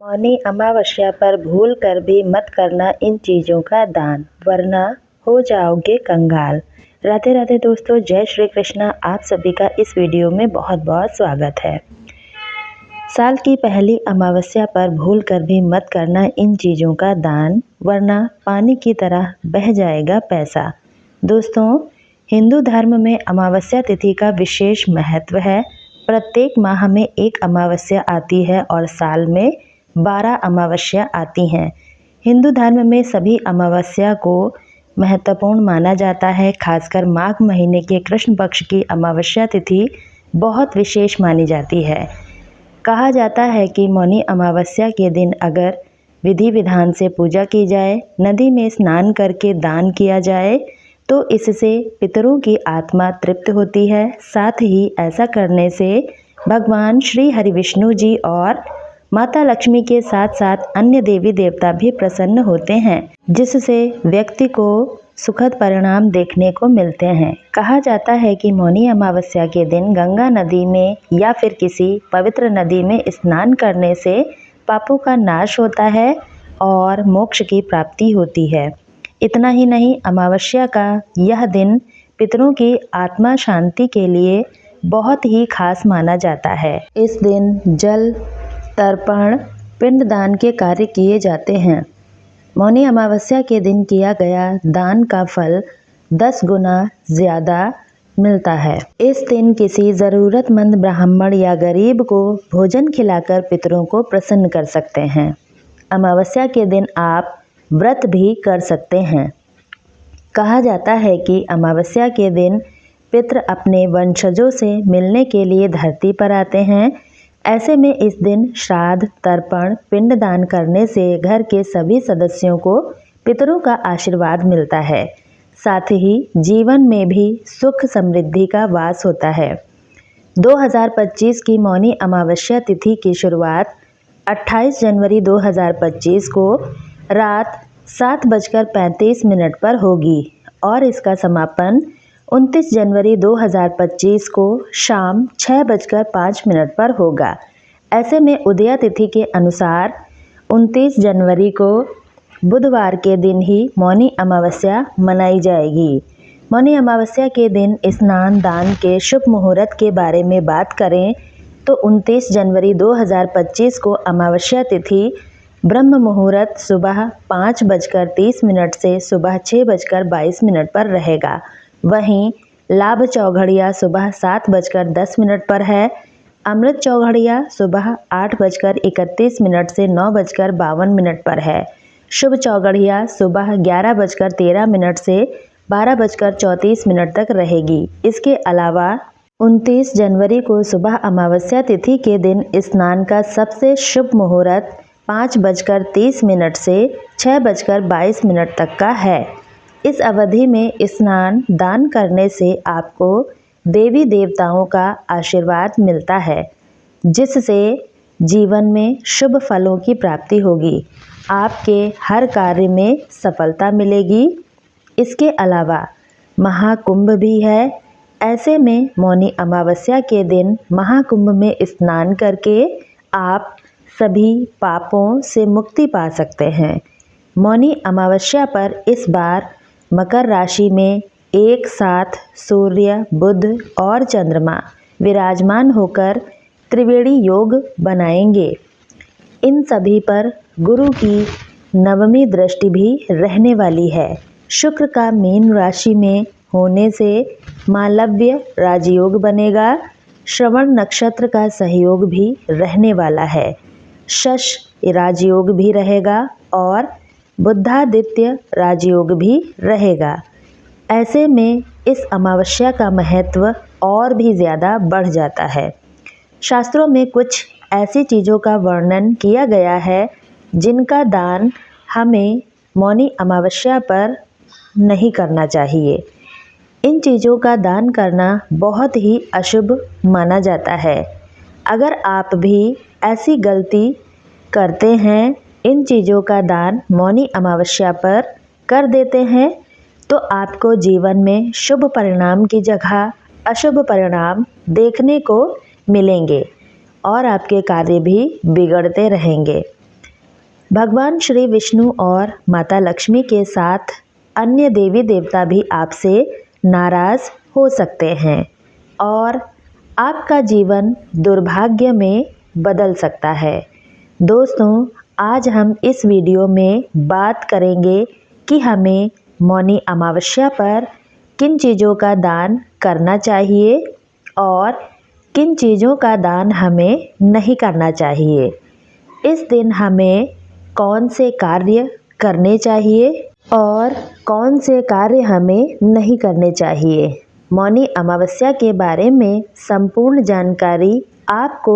मौनी अमावस्या पर भूल कर भी मत करना इन चीज़ों का दान, वरना हो जाओगे कंगाल। राधे राधे दोस्तों, जय श्री कृष्णा। आप सभी का इस वीडियो में बहुत बहुत स्वागत है। साल की पहली अमावस्या पर भूल कर भी मत करना इन चीज़ों का दान, वरना पानी की तरह बह जाएगा पैसा। दोस्तों, हिंदू धर्म में अमावस्या तिथि का विशेष महत्व है। प्रत्येक माह में एक अमावस्या आती है और साल में 12 अमावस्या आती हैं। हिंदू धर्म में सभी अमावस्या को महत्वपूर्ण माना जाता है। खासकर माघ महीने के कृष्ण पक्ष की अमावस्या तिथि बहुत विशेष मानी जाती है। कहा जाता है कि मौनी अमावस्या के दिन अगर विधि विधान से पूजा की जाए, नदी में स्नान करके दान किया जाए तो इससे पितरों की आत्मा तृप्त होती है। साथ ही ऐसा करने से भगवान श्री हरि विष्णु जी और माता लक्ष्मी के साथ साथ अन्य देवी देवता भी प्रसन्न होते हैं, जिससे व्यक्ति को सुखद परिणाम देखने को मिलते हैं। कहा जाता है कि मौनी अमावस्या के दिन गंगा नदी में या फिर किसी पवित्र नदी में स्नान करने से पापों का नाश होता है और मोक्ष की प्राप्ति होती है। इतना ही नहीं, अमावस्या का यह दिन पितरों की आत्मा शांति के लिए बहुत ही खास माना जाता है। इस दिन जल तर्पण, पिंडदान के कार्य किए जाते हैं। मौनी अमावस्या के दिन किया गया दान का फल 10 गुना ज़्यादा मिलता है। इस दिन किसी ज़रूरतमंद ब्राह्मण या गरीब को भोजन खिलाकर पितरों को प्रसन्न कर सकते हैं। अमावस्या के दिन आप व्रत भी कर सकते हैं। कहा जाता है कि अमावस्या के दिन पितृ अपने वंशजों से मिलने के लिए धरती पर आते हैं। ऐसे में इस दिन श्राद्ध, तर्पण, पिंडदान करने से घर के सभी सदस्यों को पितरों का आशीर्वाद मिलता है। साथ ही जीवन में भी सुख समृद्धि का वास होता है। 2025 की मौनी अमावस्या तिथि की शुरुआत 28 जनवरी 2025 को रात 7:35 पर होगी और इसका समापन 29 जनवरी 2025 को शाम 6:05 पर होगा। ऐसे में उदया तिथि के अनुसार 29 जनवरी को बुधवार के दिन ही मौनी अमावस्या मनाई जाएगी। मौनी अमावस्या के दिन स्नान दान के शुभ मुहूर्त के बारे में बात करें तो 29 जनवरी 2025 को अमावस्या तिथि ब्रह्म मुहूर्त सुबह 5:30 से सुबह 6:22 पर रहेगा। वहीं लाभ चौघड़िया सुबह 7:10 पर है। अमृत चौघड़िया सुबह 8:31 से 9:52 पर है। शुभ चौघड़िया सुबह 11:13 से 12:34 तक रहेगी। इसके अलावा 29 जनवरी को सुबह अमावस्या तिथि के दिन स्नान का सबसे शुभ मुहूर्त 5:30 से 6:22 तक का है। इस अवधि में स्नान दान करने से आपको देवी देवताओं का आशीर्वाद मिलता है, जिससे जीवन में शुभ फलों की प्राप्ति होगी। आपके हर कार्य में सफलता मिलेगी। इसके अलावा महाकुंभ भी है। ऐसे में मौनी अमावस्या के दिन महाकुंभ में स्नान करके आप सभी पापों से मुक्ति पा सकते हैं। मौनी अमावस्या पर इस बार मकर राशि में एक साथ सूर्य, बुध और चंद्रमा विराजमान होकर त्रिवेणी योग बनाएंगे। इन सभी पर गुरु की नवमी दृष्टि भी रहने वाली है। शुक्र का मीन राशि में होने से मालव्य राजयोग बनेगा। श्रवण नक्षत्र का सहयोग भी रहने वाला है। शश राजयोग भी रहेगा और बुद्धादित्य राजयोग भी रहेगा। ऐसे में इस अमावस्या का महत्व और भी ज़्यादा बढ़ जाता है। शास्त्रों में कुछ ऐसी चीज़ों का वर्णन किया गया है जिनका दान हमें मौनी अमावस्या पर नहीं करना चाहिए। इन चीज़ों का दान करना बहुत ही अशुभ माना जाता है। अगर आप भी ऐसी गलती करते हैं, इन चीज़ों का दान मौनी अमावस्या पर कर देते हैं, तो आपको जीवन में शुभ परिणाम की जगह अशुभ परिणाम देखने को मिलेंगे और आपके कार्य भी बिगड़ते रहेंगे। भगवान श्री विष्णु और माता लक्ष्मी के साथ अन्य देवी देवता भी आपसे नाराज़ हो सकते हैं और आपका जीवन दुर्भाग्य में बदल सकता है। दोस्तों, आज हम इस वीडियो में बात करेंगे कि हमें मौनी अमावस्या पर किन चीज़ों का दान करना चाहिए और किन चीज़ों का दान हमें नहीं करना चाहिए। इस दिन हमें कौन से कार्य करने चाहिए और कौन से कार्य हमें नहीं करने चाहिए। मौनी अमावस्या के बारे में संपूर्ण जानकारी आपको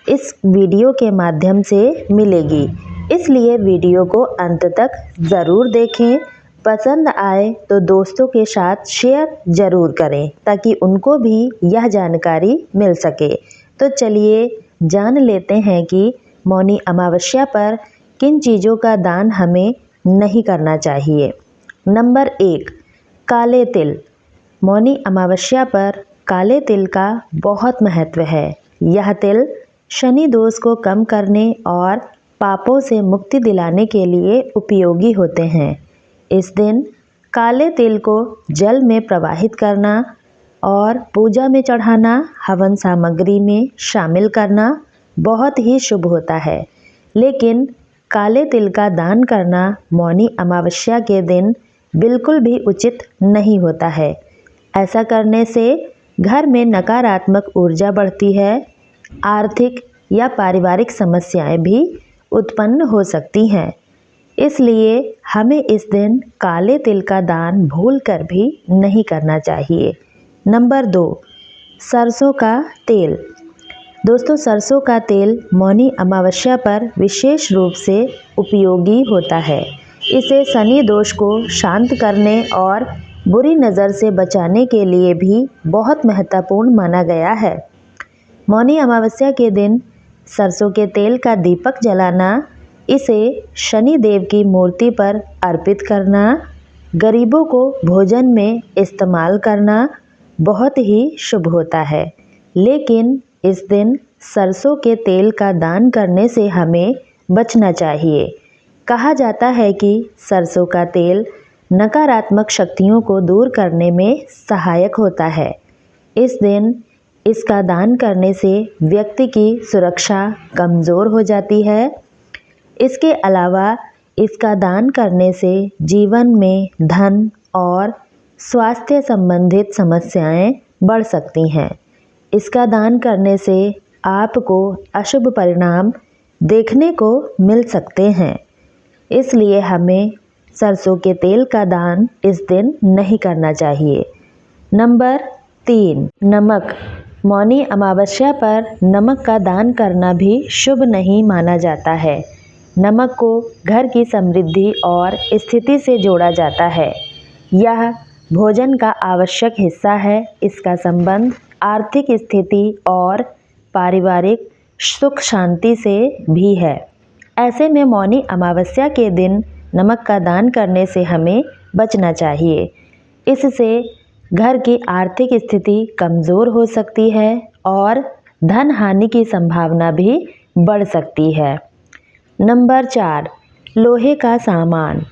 इस वीडियो के माध्यम से मिलेगी, इसलिए वीडियो को अंत तक ज़रूर देखें। पसंद आए तो दोस्तों के साथ शेयर ज़रूर करें ताकि उनको भी यह जानकारी मिल सके। तो चलिए जान लेते हैं कि मौनी अमावस्या पर किन चीज़ों का दान हमें नहीं करना चाहिए। नंबर 1, काले तिल। मौनी अमावस्या पर काले तिल का बहुत महत्व है। यह तिल शनि दोष को कम करने और पापों से मुक्ति दिलाने के लिए उपयोगी होते हैं। इस दिन काले तिल को जल में प्रवाहित करना और पूजा में चढ़ाना, हवन सामग्री में शामिल करना बहुत ही शुभ होता है। लेकिन काले तिल का दान करना मौनी अमावस्या के दिन बिल्कुल भी उचित नहीं होता है। ऐसा करने से घर में नकारात्मक ऊर्जा बढ़ती है, आर्थिक या पारिवारिक समस्याएं भी उत्पन्न हो सकती हैं। इसलिए हमें इस दिन काले तिल का दान भूलकर भी नहीं करना चाहिए। नंबर 2, सरसों का तेल। दोस्तों, सरसों का तेल मौनी अमावस्या पर विशेष रूप से उपयोगी होता है। इसे शनि दोष को शांत करने और बुरी नज़र से बचाने के लिए भी बहुत महत्वपूर्ण माना गया है। मौनी अमावस्या के दिन सरसों के तेल का दीपक जलाना, इसे शनि देव की मूर्ति पर अर्पित करना, गरीबों को भोजन में इस्तेमाल करना बहुत ही शुभ होता है। लेकिन इस दिन सरसों के तेल का दान करने से हमें बचना चाहिए। कहा जाता है कि सरसों का तेल नकारात्मक शक्तियों को दूर करने में सहायक होता है। इस दिन इसका दान करने से व्यक्ति की सुरक्षा कमज़ोर हो जाती है। इसके अलावा इसका दान करने से जीवन में धन और स्वास्थ्य संबंधित समस्याएं बढ़ सकती हैं। इसका दान करने से आपको अशुभ परिणाम देखने को मिल सकते हैं। इसलिए हमें सरसों के तेल का दान इस दिन नहीं करना चाहिए। नंबर 3, नमक। मौनी अमावस्या पर नमक का दान करना भी शुभ नहीं माना जाता है। नमक को घर की समृद्धि और स्थिति से जोड़ा जाता है। यह भोजन का आवश्यक हिस्सा है। इसका संबंध आर्थिक स्थिति और पारिवारिक सुख शांति से भी है। ऐसे में मौनी अमावस्या के दिन नमक का दान करने से हमें बचना चाहिए। इससे घर की आर्थिक स्थिति कमज़ोर हो सकती है और धन हानि की संभावना भी बढ़ सकती है। नंबर 4, लोहे का सामान।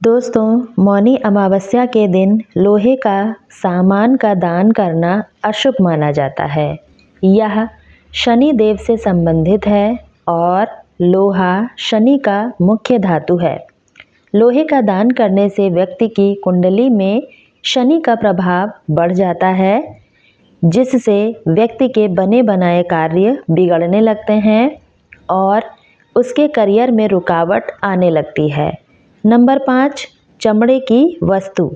दोस्तों, मौनी अमावस्या के दिन लोहे का सामान का दान करना अशुभ माना जाता है। यह शनि देव से संबंधित है और लोहा शनि का मुख्य धातु है। लोहे का दान करने से व्यक्ति की कुंडली में शनि का प्रभाव बढ़ जाता है, जिससे व्यक्ति के बने बनाए कार्य बिगड़ने लगते हैं और उसके करियर में रुकावट आने लगती है। नंबर 5, चमड़े की वस्तु।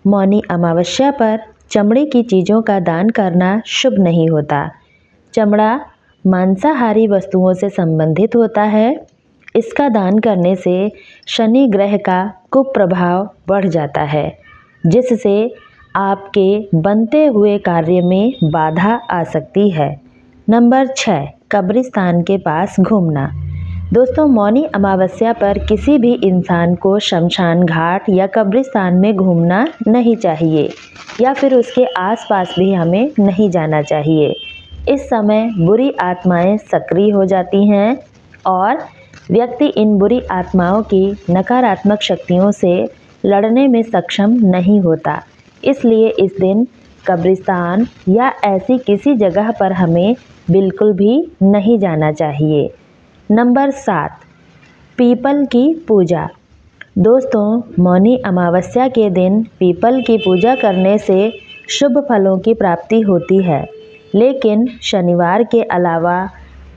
मौनी अमावस्या पर चमड़े की चीज़ों का दान करना शुभ नहीं होता। चमड़ा मांसाहारी वस्तुओं से संबंधित होता है। इसका दान करने से शनि ग्रह का कुप्रभाव बढ़ जाता है, जिससे आपके बनते हुए कार्य में बाधा आ सकती है। नंबर 6, कब्रिस्तान के पास घूमना। दोस्तों, मौनी अमावस्या पर किसी भी इंसान को शमशान घाट या कब्रिस्तान में घूमना नहीं चाहिए या फिर उसके आसपास भी हमें नहीं जाना चाहिए। इस समय बुरी आत्माएं सक्रिय हो जाती हैं और व्यक्ति इन बुरी आत्माओं की नकारात्मक शक्तियों से लड़ने में सक्षम नहीं होता। इसलिए इस दिन कब्रिस्तान या ऐसी किसी जगह पर हमें बिल्कुल भी नहीं जाना चाहिए। नंबर 7, पीपल की पूजा। दोस्तों, मौनी अमावस्या के दिन पीपल की पूजा करने से शुभ फलों की प्राप्ति होती है, लेकिन शनिवार के अलावा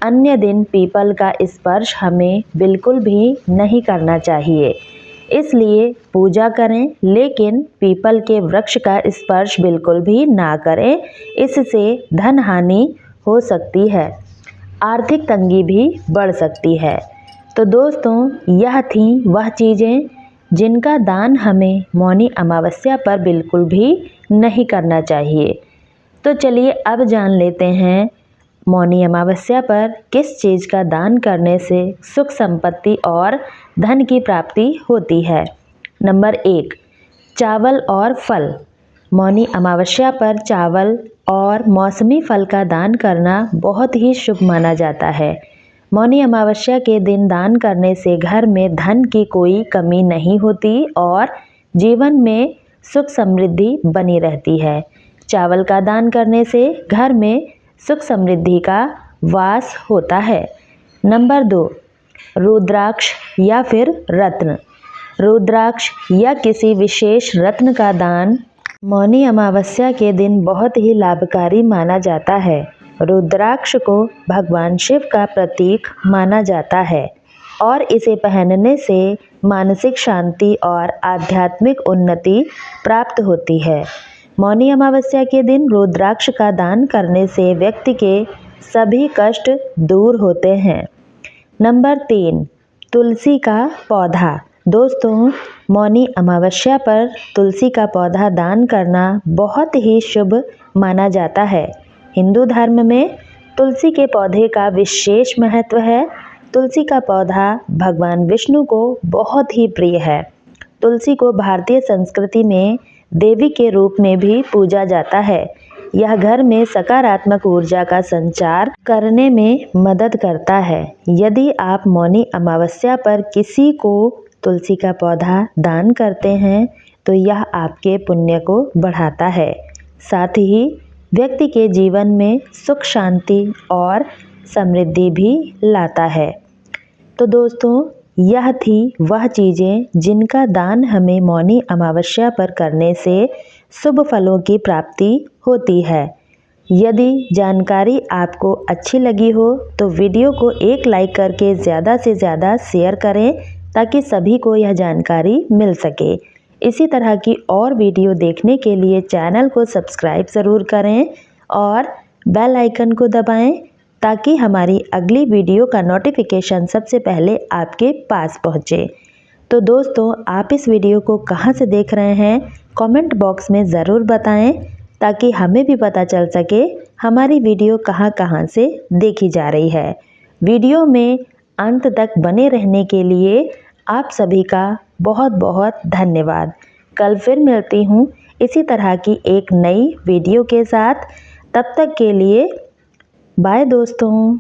अन्य दिन पीपल का स्पर्श हमें बिल्कुल भी नहीं करना चाहिए। इसलिए पूजा करें, लेकिन पीपल के वृक्ष का स्पर्श बिल्कुल भी ना करें। इससे धन हानि हो सकती है, आर्थिक तंगी भी बढ़ सकती है। तो दोस्तों, यह थी वह चीज़ें जिनका दान हमें मौनी अमावस्या पर बिल्कुल भी नहीं करना चाहिए। तो चलिए अब जान लेते हैं मौनी अमावस्या पर किस चीज़ का दान करने से सुख संपत्ति और धन की प्राप्ति होती है। नंबर 1, चावल और फल। मौनी अमावस्या पर चावल और मौसमी फल का दान करना बहुत ही शुभ माना जाता है। मौनी अमावस्या के दिन दान करने से घर में धन की कोई कमी नहीं होती और जीवन में सुख समृद्धि बनी रहती है। चावल का दान करने से घर में सुख समृद्धि का वास होता है। नंबर 2, रुद्राक्ष या फिर रत्न। रुद्राक्ष या किसी विशेष रत्न का दान मौनी अमावस्या के दिन बहुत ही लाभकारी माना जाता है। रुद्राक्ष को भगवान शिव का प्रतीक माना जाता है और इसे पहनने से मानसिक शांति और आध्यात्मिक उन्नति प्राप्त होती है। मौनी अमावस्या के दिन रुद्राक्ष का दान करने से व्यक्ति के सभी कष्ट दूर होते हैं। नंबर 3, तुलसी का पौधा। दोस्तों, मौनी अमावस्या पर तुलसी का पौधा दान करना बहुत ही शुभ माना जाता है। हिंदू धर्म में तुलसी के पौधे का विशेष महत्व है। तुलसी का पौधा भगवान विष्णु को बहुत ही प्रिय है। तुलसी को भारतीय संस्कृति में देवी के रूप में भी पूजा जाता है। यह घर में सकारात्मक ऊर्जा का संचार करने में मदद करता है। यदि आप मौनी अमावस्या पर किसी को तुलसी का पौधा दान करते हैं तो यह आपके पुण्य को बढ़ाता है, साथ ही व्यक्ति के जीवन में सुख शांति और समृद्धि भी लाता है। तो दोस्तों, यह थी वह चीज़ें जिनका दान हमें मौनी अमावस्या पर करने से शुभ फलों की प्राप्ति होती है। यदि जानकारी आपको अच्छी लगी हो तो वीडियो को एक लाइक करके ज़्यादा से ज़्यादा शेयर करें ताकि सभी को यह जानकारी मिल सके। इसी तरह की और वीडियो देखने के लिए चैनल को सब्सक्राइब ज़रूर करें और बेल आइकन को दबाएं ताकि हमारी अगली वीडियो का नोटिफिकेशन सबसे पहले आपके पास पहुंचे। तो दोस्तों, आप इस वीडियो को कहां से देख रहे हैं कमेंट बॉक्स में ज़रूर बताएं ताकि हमें भी पता चल सके हमारी वीडियो कहां से देखी जा रही है। वीडियो में अंत तक बने रहने के लिए आप सभी का बहुत बहुत धन्यवाद। कल फिर मिलती हूँ इसी तरह की एक नई वीडियो के साथ। तब तक के लिए बाय दोस्तों।